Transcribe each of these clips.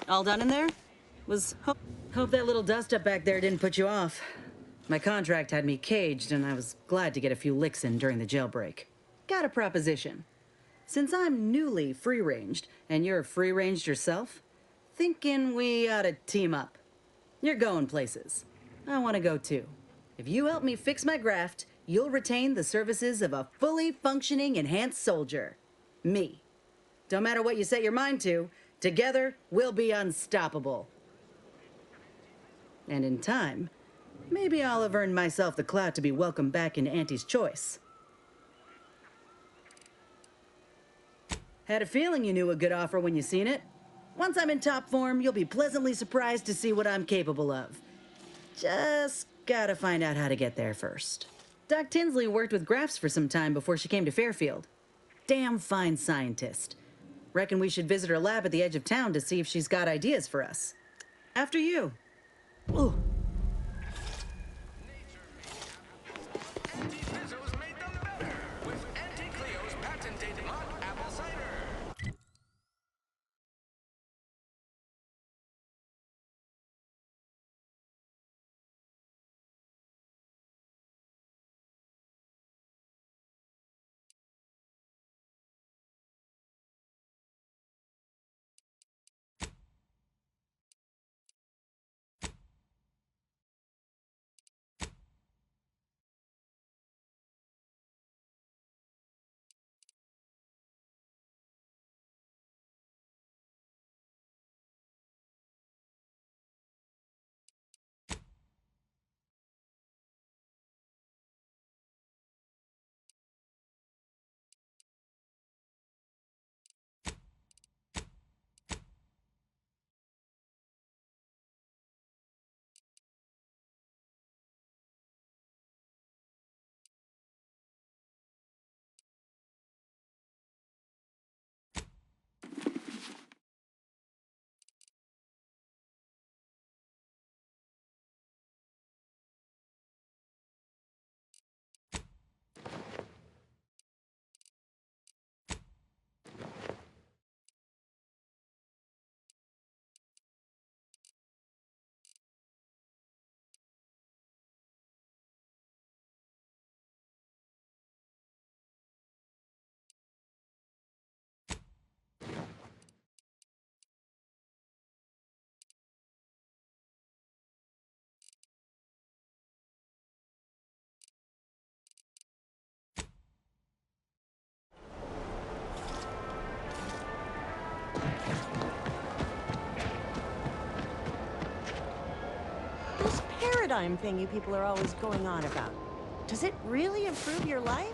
All done in there? Hope that little dust up back there didn't put you off. My contract had me caged, and I was glad to get a few licks in during the jailbreak. Got a proposition. Since I'm newly free-ranged, and you're free-ranged yourself, thinking we ought to team up. You're going places. I want to go too. If you help me fix my graft, you'll retain the services of a fully functioning enhanced soldier. Me. Don't matter what you set your mind to, together we'll be unstoppable. And in time, maybe I'll have earned myself the clout to be welcomed back into Auntie's choice. Had a feeling you knew a good offer when you seen it. Once I'm in top form, you'll be pleasantly surprised to see what I'm capable of. Just gotta find out how to get there first. Doc Tinsley worked with grafts for some time before she came to Fairfield. Damn fine scientist. Reckon we should visit her lab at the edge of town to see if she's got ideas for us. After you. Ooh. This paradigm thing you people are always going on about, does it really improve your life?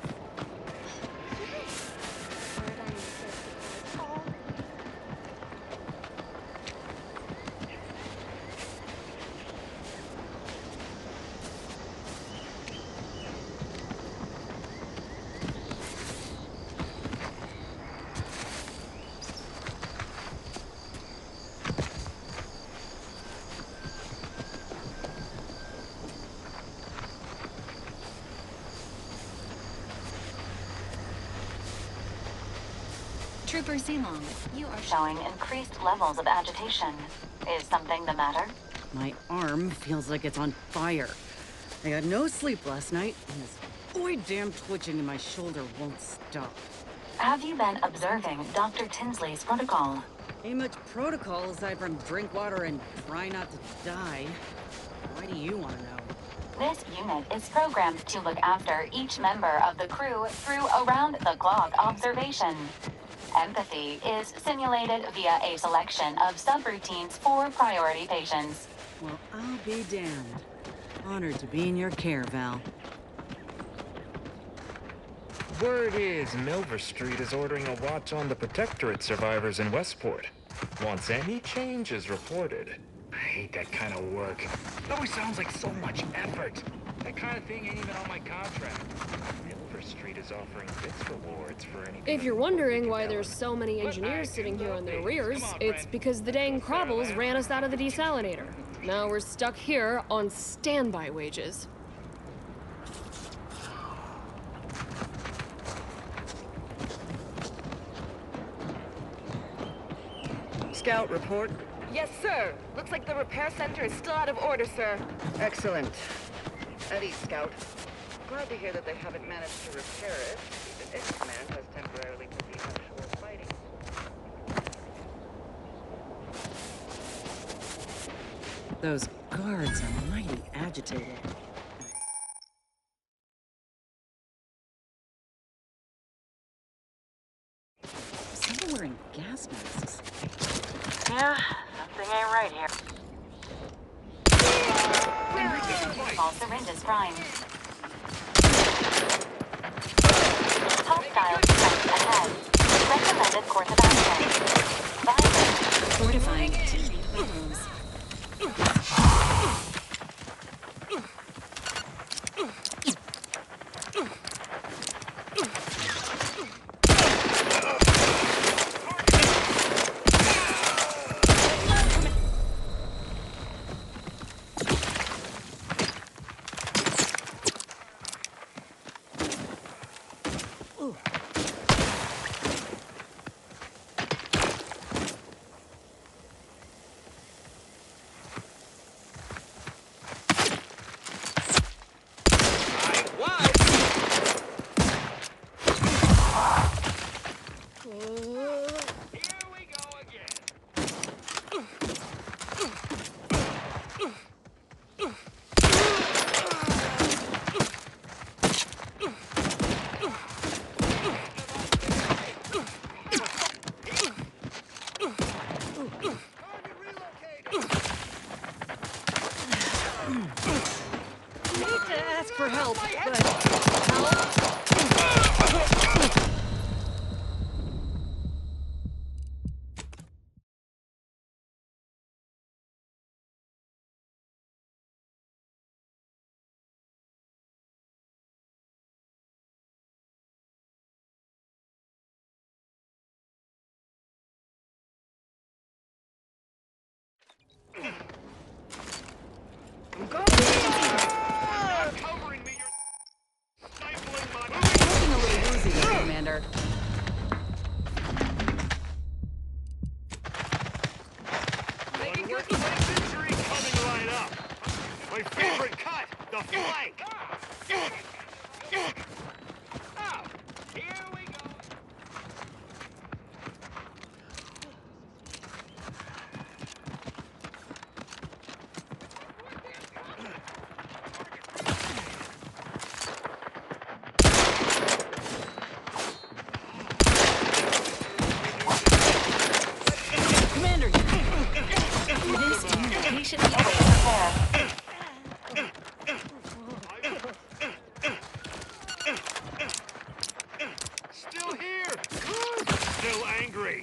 Trooper Zilong, you are showing increased levels of agitation. Is something the matter? My arm feels like it's on fire. I got no sleep last night, and this damn twitching in my shoulder won't stop. Have you been observing Dr. Tinsley's protocol? Ain't much protocol aside from drink water and try not to die. Why do you want to know? This unit is programmed to look after each member of the crew through around-the-clock observation. Empathy is simulated via a selection of subroutines for priority patients. Well, I'll be damned. Honored to be in your care, Val. Word is Milver Street is ordering a watch on the Protectorate survivors in Westport. Once any change is reported. I hate that kind of work. It always sounds like so much effort. That kind of thing ain't even on my contract. Milver Street is offering bits rewards for any... If you're wondering why there's so many engineers sitting here on their rears, it's because the dang Crobbles ran us out of the desalinator. Now we're stuck here on standby wages. Scout report. Yes, sir. Looks like the repair center is still out of order, sir. Excellent. Eddie, Scout. Glad to hear that they haven't managed to repair it, even if command has temporarily put the offshore fighting. Those guards are mighty agitated. Someone wearing gas masks. Yeah, something ain't right here. False syringes prime. Hostile threat ahead. Recommended course of action. Violent. Fortifying teammate windows. Ask for help, but help? Covering me, you're stifling my... Looking a little woozy there, Commander. One workplace injury coming right up. My favorite cut, the flank. Oh, here we go. Commander, this demarcation Repair. Still here. Still angry.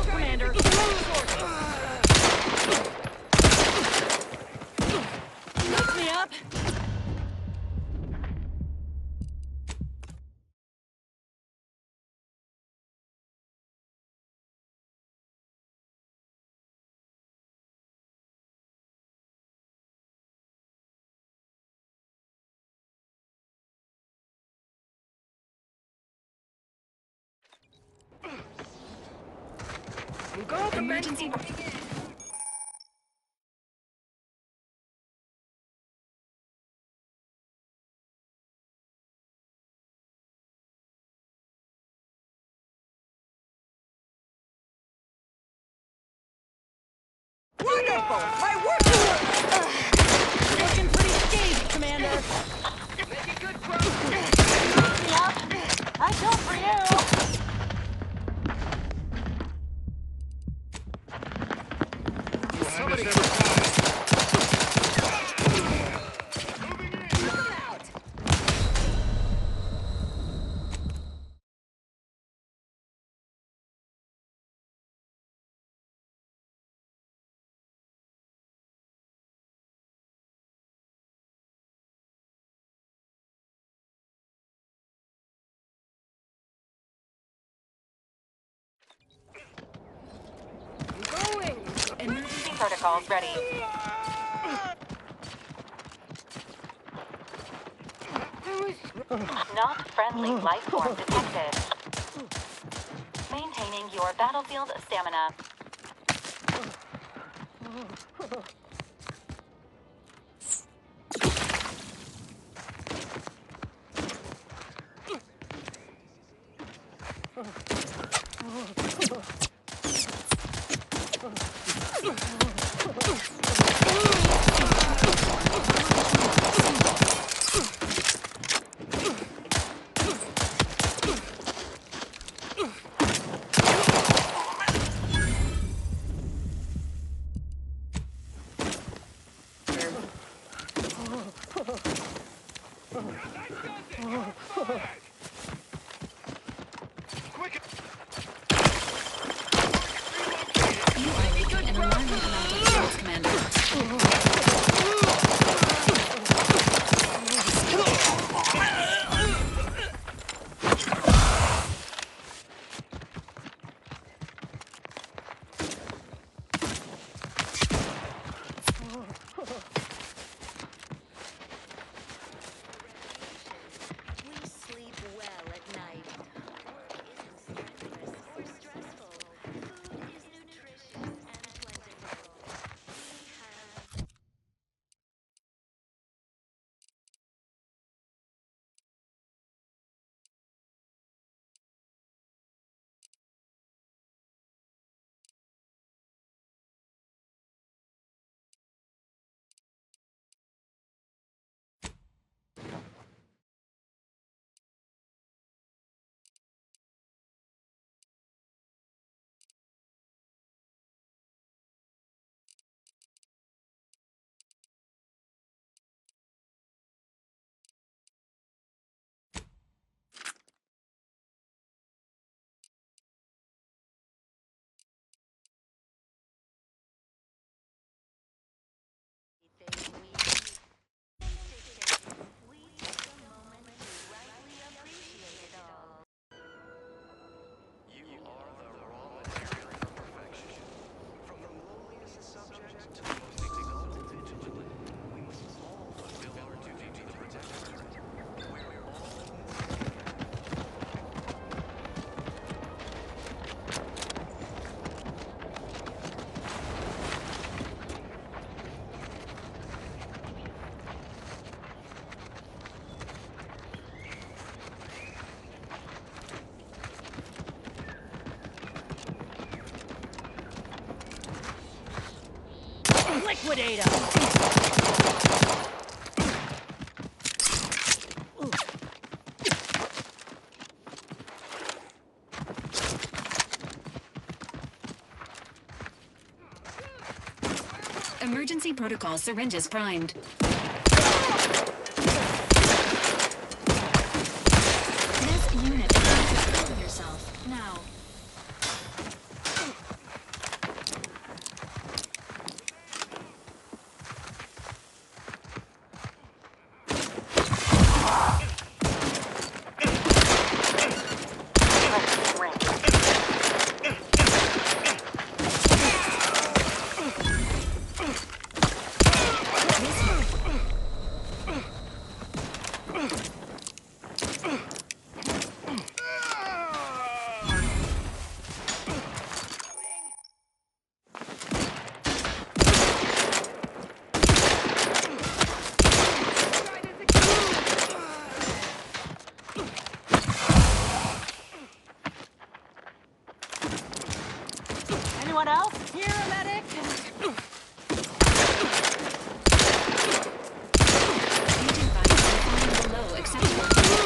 Commander. Lift me up. Emergency. Wonderful! My work! Looking pretty staged, Commander. Making good progress. Yep. I feel for you. Somebody... protocols ready. Not friendly life form detected. Maintaining your battlefield stamina. Liquidate them! Emergency protocol syringes primed. This unit is going to kill yourself now. Anyone else? Here, a medic? Agent vitals are falling below acceptable levels.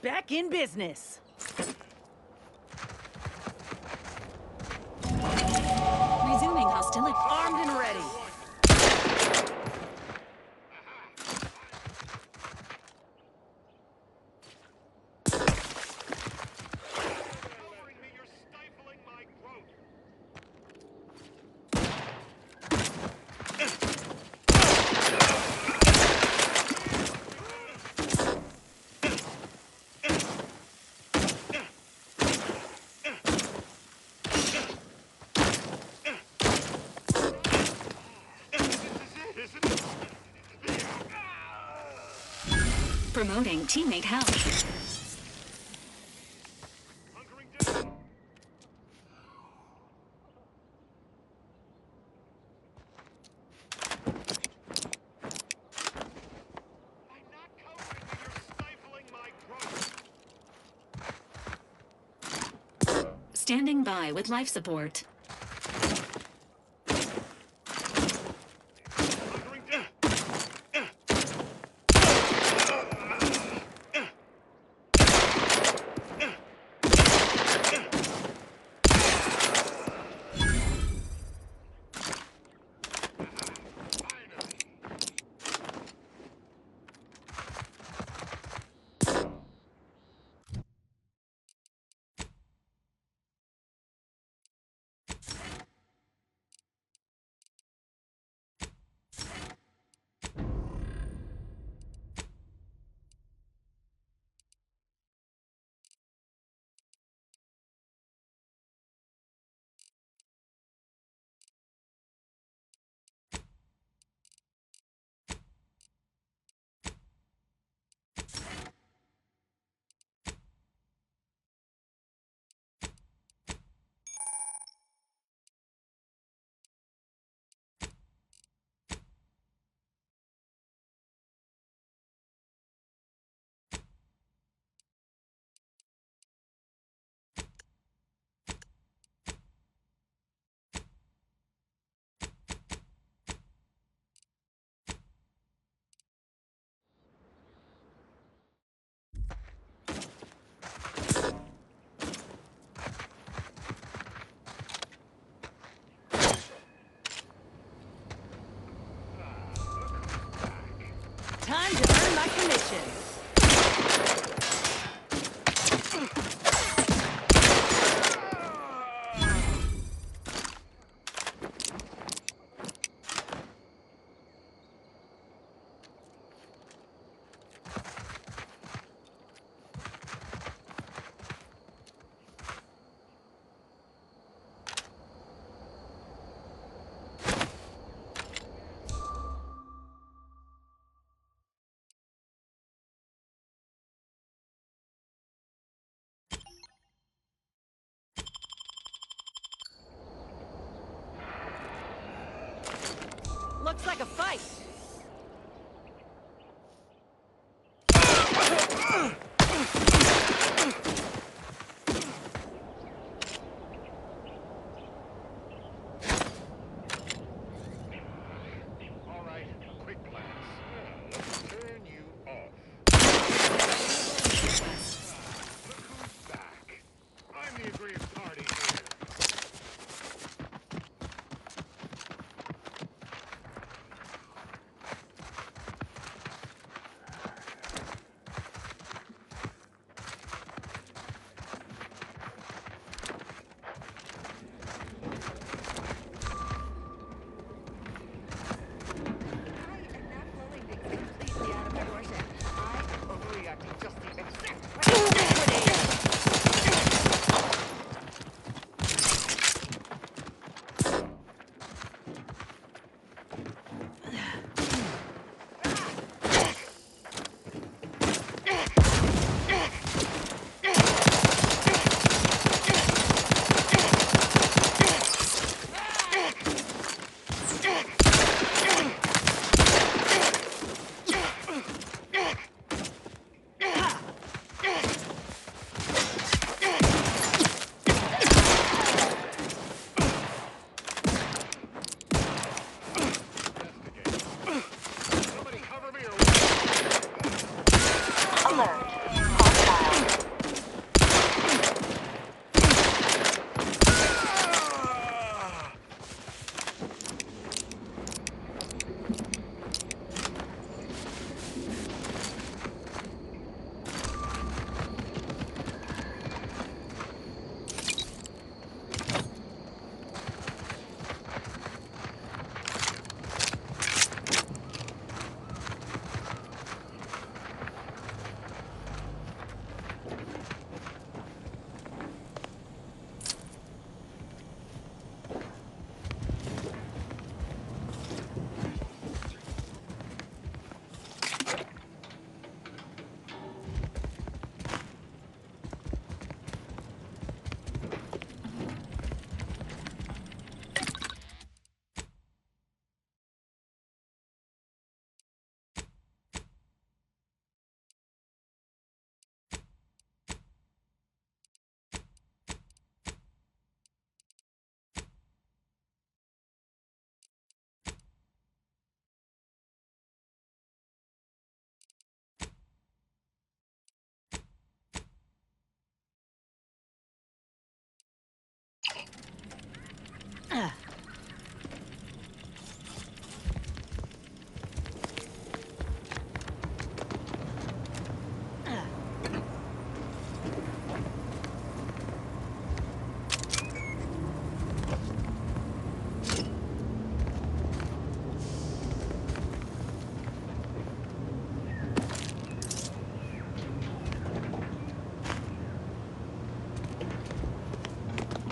Back in business. Resuming hostility. Armed and ready. Promoting teammate health. Standing by with life support. Time to earn my commission. Looks like a fight. All right, quick glance. Let's turn you off. Look who's back. I'm the aggrieved party here.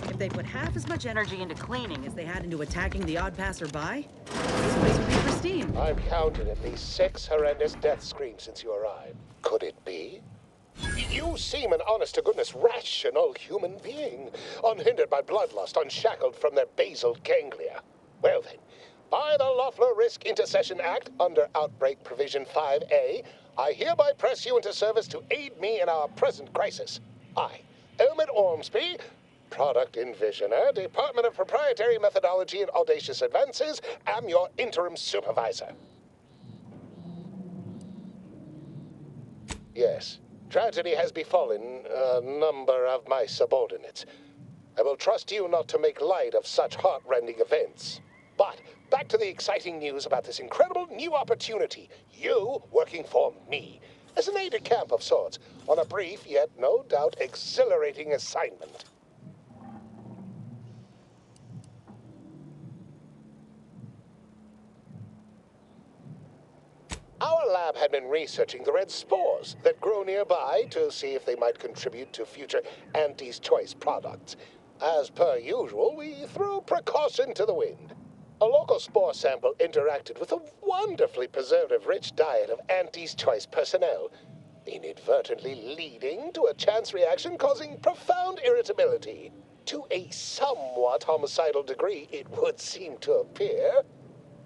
If they put half as much energy into cleaning as they had into attacking the odd passerby, this place would be pristine. I've counted at least 6 horrendous death screams since you arrived. Could it be? You seem an honest-to-goodness rational human being, unhindered by bloodlust, unshackled from their basal ganglia. Well then, by the Loeffler Risk Intercession Act, under Outbreak Provision 5A, I hereby press you into service to aid me in our present crisis. I, Elmet Ormsby, Product Envisioner, Department of Proprietary Methodology and Audacious Advances, am your interim supervisor. Yes, tragedy has befallen a number of my subordinates. I will trust you not to make light of such heart-rending events. But back to the exciting news about this incredible new opportunity. You working for me, as an aide-de-camp of sorts, on a brief yet no doubt exhilarating assignment. Our lab had been researching the red spores that grow nearby to see if they might contribute to future Auntie's Choice products. As per usual, we threw precaution to the wind. A local spore sample interacted with a wonderfully preservative-rich diet of Auntie's Choice personnel, inadvertently leading to a chance reaction causing profound irritability. To a somewhat homicidal degree, it would seem to appear.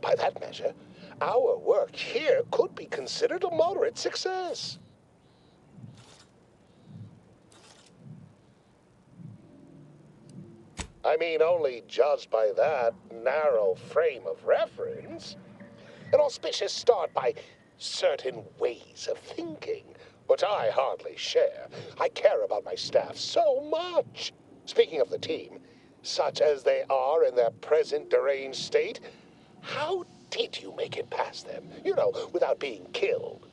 By that measure, our work here could be considered a moderate success. I mean, only judged by that narrow frame of reference. An auspicious start by certain ways of thinking, which I hardly share. I care about my staff so much. Speaking of the team, such as they are in their present deranged state, how did you make it past them? You know, without being killed.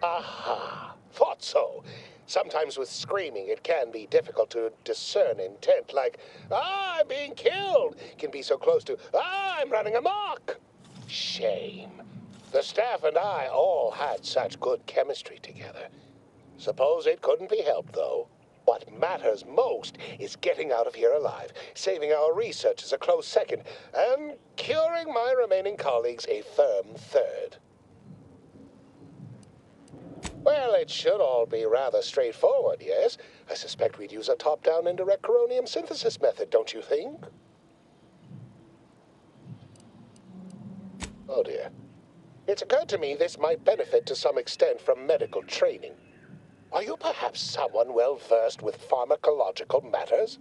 Aha, thought so. Sometimes with screaming, it can be difficult to discern intent, like, "Ah, I'm being killed," can be so close to, "Ah, I'm running amok." Shame. The staff and I all had such good chemistry together. Suppose it couldn't be helped, though. What matters most is getting out of here alive, saving our researchers a close second, and curing my remaining colleagues a firm third. Well, it should all be rather straightforward, yes? I suspect we'd use a top-down indirect coronium synthesis method, don't you think? Oh dear. It's occurred to me this might benefit to some extent from medical training. Are you perhaps someone well-versed with pharmacological matters?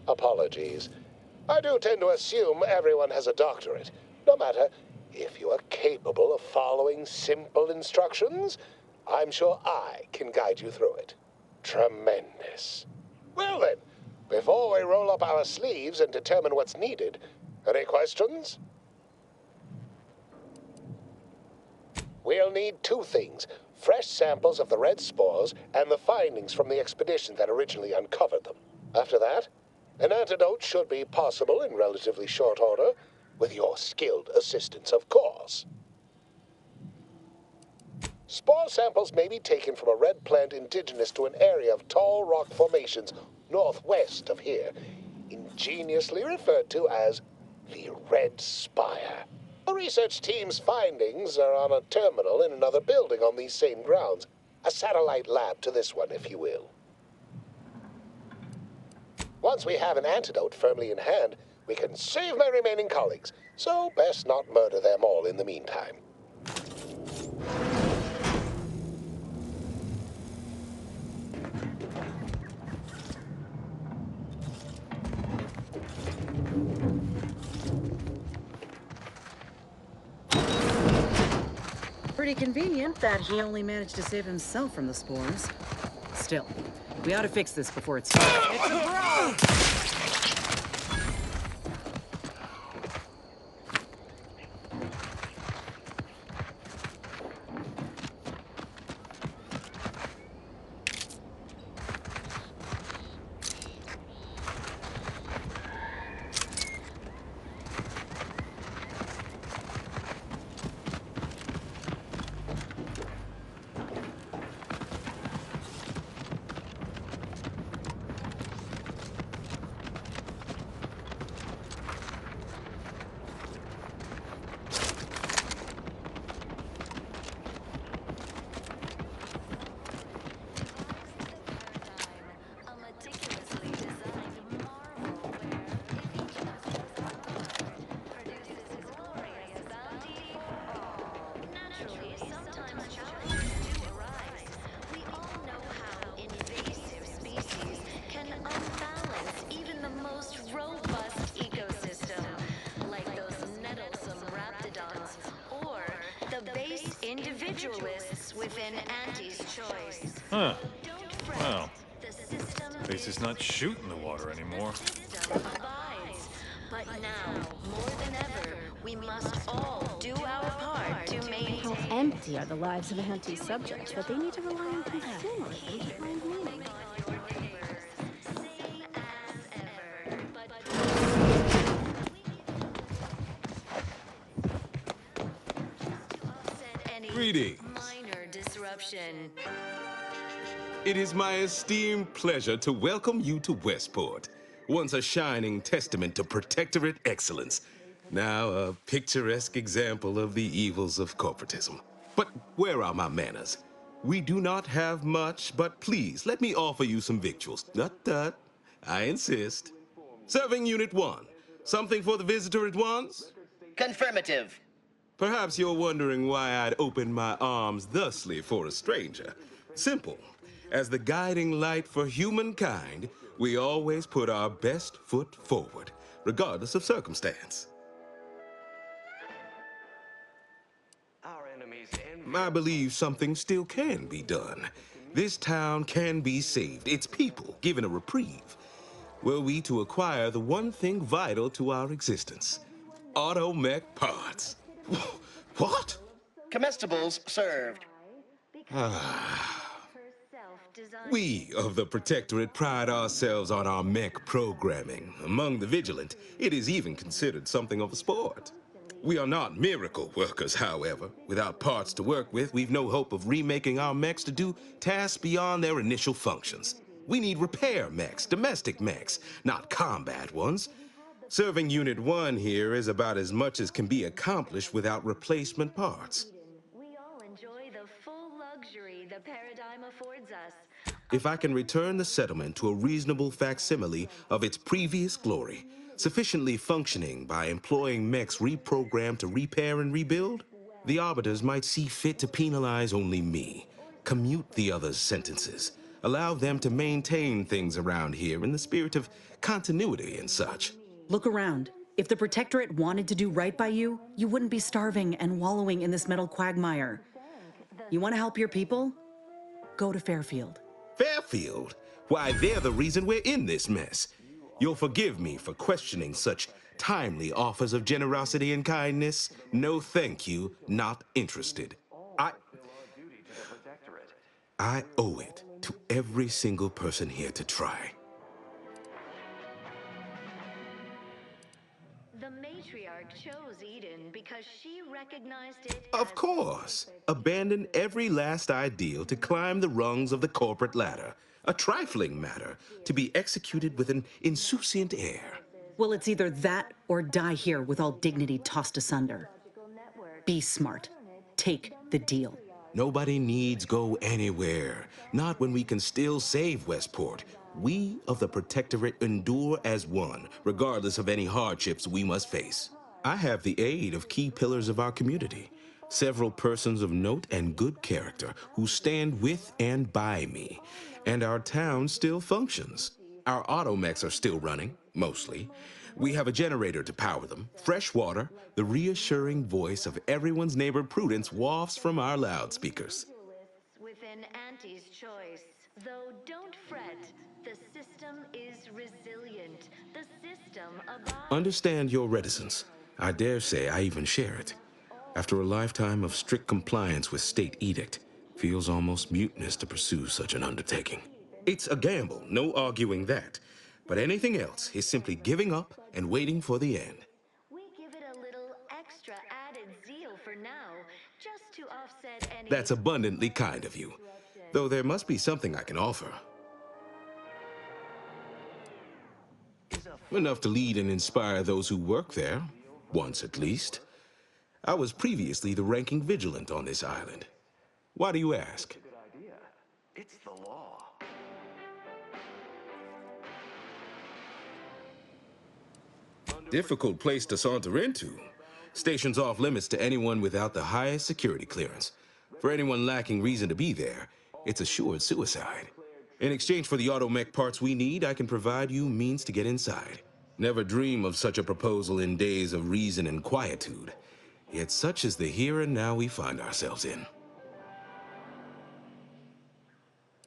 Apologies. I do tend to assume everyone has a doctorate. No matter, if you are capable of following simple instructions, I'm sure I can guide you through it. Tremendous. Well then, before we roll up our sleeves and determine what's needed, any questions? We'll need 2 things: fresh samples of the red spores and the findings from the expedition that originally uncovered them. After that, an antidote should be possible in relatively short order, with your skilled assistance, of course. Spore samples may be taken from a red plant indigenous to an area of tall rock formations northwest of here, ingeniously referred to as the Red Spire. The research team's findings are on a terminal in another building on these same grounds. A satellite lab to this one, if you will. Once we have an antidote firmly in hand, we can save my remaining colleagues, so best not murder them all in the meantime. pretty convenient that he only managed to save himself from the spores. Still, we ought to fix this before it's too late. It's a brawl! Individualists within Auntie's choice. Huh. Well, at least it's not shooting the water anymore. But now, more than ever, we must all do our part to maintain. How empty are the lives of Auntie's subjects that they need to rely on consumerism to find meaning? Greetings. Minor disruption. It is my esteemed pleasure to welcome you to Westport, once a shining testament to protectorate excellence, now a picturesque example of the evils of corporatism. But where are my manners? We do not have much, but please let me offer you some victuals. Tut. I insist. Serving Unit 1. Something for the visitor at once? Confirmative. Perhaps you're wondering why I'd open my arms thusly for a stranger. Simple. As the guiding light for humankind, we always put our best foot forward, regardless of circumstance. I believe something still can be done. This town can be saved, its people given a reprieve. Were we to acquire the one thing vital to our existence, automech parts. What? Comestibles served. We of the Protectorate pride ourselves on our mech programming. Among the vigilant, it is even considered something of a sport. We are not miracle workers, however. Without parts to work with, we've no hope of remaking our mechs to do tasks beyond their initial functions. We need repair mechs, domestic mechs, not combat ones. Serving Unit 1 here is about as much as can be accomplished without replacement parts. We all enjoy the full luxury the paradigm affords us. If I can return the settlement to a reasonable facsimile of its previous glory, sufficiently functioning by employing mechs reprogrammed to repair and rebuild, the arbiters might see fit to penalize only me, commute the others' sentences, allow them to maintain things around here in the spirit of continuity and such. Look around. If the Protectorate wanted to do right by you, you wouldn't be starving and wallowing in this metal quagmire. You want to help your people? Go to Fairfield. Fairfield? Why, they're the reason we're in this mess. You'll forgive me for questioning such timely offers of generosity and kindness. No thank you, not interested. I owe it to every single person here to try. The matriarch chose Eden because she recognized it. Of course. Abandon every last ideal to climb the rungs of the corporate ladder. A trifling matter to be executed with an insouciant air. Well, it's either that or die here with all dignity tossed asunder. Be smart. Take the deal. Nobody needs go anywhere. Not when we can still save Westport. We of the Protectorate endure as one, regardless of any hardships we must face. I have the aid of key pillars of our community, several persons of note and good character who stand with and by me, and our town still functions. Our automechs are still running, mostly. We have a generator to power them, fresh water, the reassuring voice of everyone's neighbor Prudence wafts from our loudspeakers. Within Auntie's choice. Though don't fret, the system is resilient. The system abides. Understand your reticence. I dare say I even share it. After a lifetime of strict compliance with state edict, feels almost mutinous to pursue such an undertaking. It's a gamble, no arguing that. But anything else is simply giving up and waiting for the end. We give it a little extra added zeal for now, just to offset any... That's abundantly kind of you. Though there must be something I can offer. Enough to lead and inspire those who work there, once at least. I was previously the ranking vigilant on this island. Why do you ask? It's the law. Difficult place to saunter into. Station's off limits to anyone without the highest security clearance. For anyone lacking reason to be there, it's assured suicide. In exchange for the automech parts we need, I can provide you means to get inside. Never dream of such a proposal in days of reason and quietude. Yet such is the here and now we find ourselves in.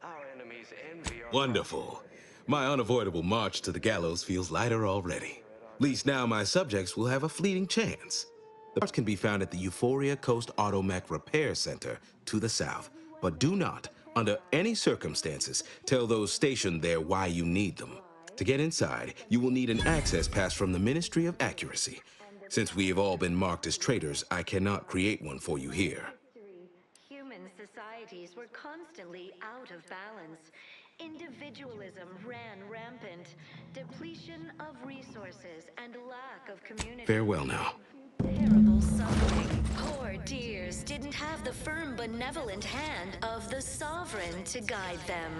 Our enemies envy our... Wonderful. My unavoidable march to the gallows feels lighter already. At least now my subjects will have a fleeting chance. The parts can be found at the Euphoria Coast Automech Repair Center to the south. But do not, under any circumstances, tell those stationed there why you need them. To get inside, you will need an access pass from the Ministry of Accuracy. Since we have all been marked as traitors, I cannot create one for you here. Human societies were constantly out of balance. Individualism ran rampant. Depletion of resources and lack of community. Farewell now. Terrible suffering. Poor dears didn't have the firm, benevolent hand of the sovereign to guide them.